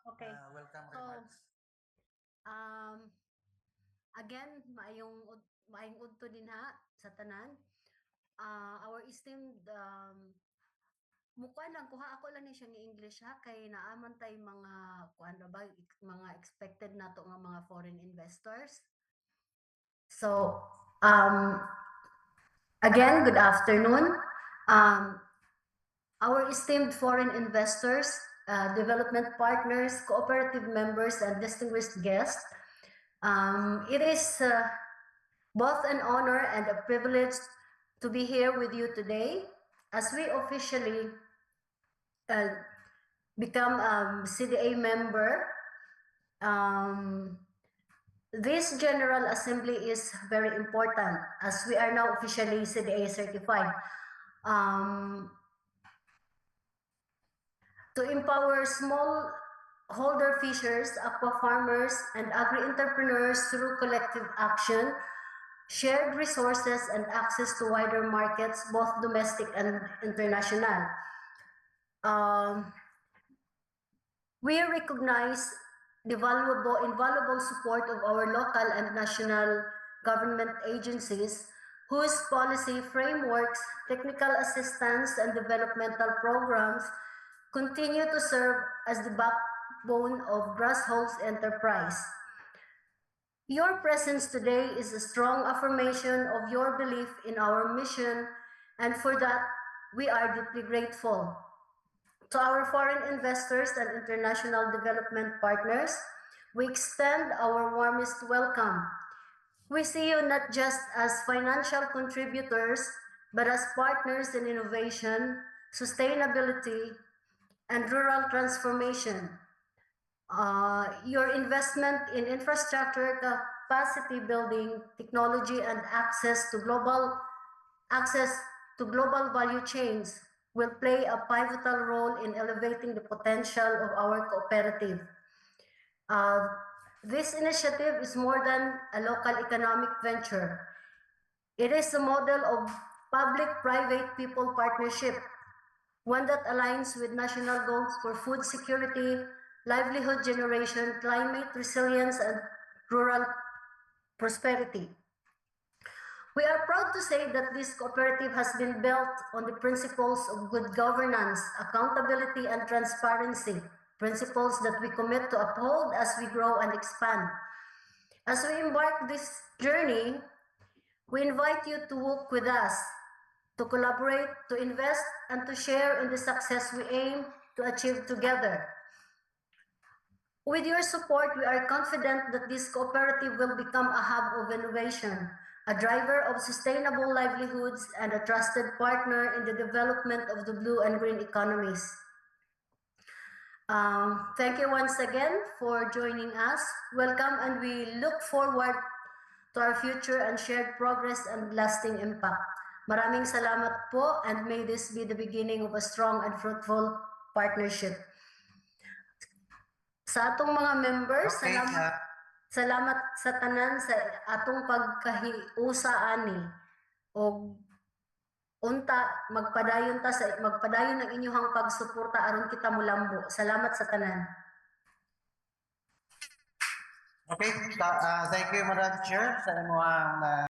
Okay. welcome So, remarks. um, again, maayong udto din ha sa tanan. Our esteemed mukuan lang kuha ako lang ni siya ng English ha kay naaman tay mga kuan ra ba mga expected nato nga mga foreign investors. So, um, again, good afternoon. Um, our esteemed foreign investors, development partners, cooperative members, and distinguished guests. It is both an honor and a privilege to be here with you today as we officially uh, become CDA member. This General Assembly is very important as we are now officially CDA certified. To empower small holder fishers, aqua farmers, and agri-entrepreneurs through collective action, shared resources, and access to wider markets, both domestic and international. We recognize the invaluable support of our local and national government agencies whose policy frameworks, technical assistance, and developmental programs continue to serve as the backbone of grassroots enterprise. Your presence today is a strong affirmation of your belief in our mission, and for that, we are deeply grateful. To our foreign investors and international development partners, we extend our warmest welcome. We see you not just as financial contributors, but as partners in innovation, sustainability, and rural transformation. Your investment in infrastructure, capacity building, technology, and access to global value chains will play a pivotal role in elevating the potential of our cooperative. This initiative is more than a local economic venture. It is a model of public-private people partnership, one that aligns with national goals for food security, livelihood generation, climate resilience, and rural prosperity. We are proud to say that this cooperative has been built on the principles of good governance, accountability, and transparency, principles that we commit to uphold as we grow and expand. As we embark this journey, we invite you to work with us, to collaborate, to invest, and to share in the success we aim to achieve together. With your support, we are confident that this cooperative will become a hub of innovation, a driver of sustainable livelihoods, and a trusted partner in the development of the blue and green economies. Thank you once again for joining us. Welcome, and we look forward to our future and shared progress and lasting impact. Maraming salamat po, and may this be the beginning of a strong and fruitful partnership. Sa atong mga members, Okay, salamat sa tanan sa atong pagkahiusa ani og unta magpadayon ng inyong pagsuporta aron kita molambo. Salamat sa tanan. Okay, thank you Madam Chair sa inyong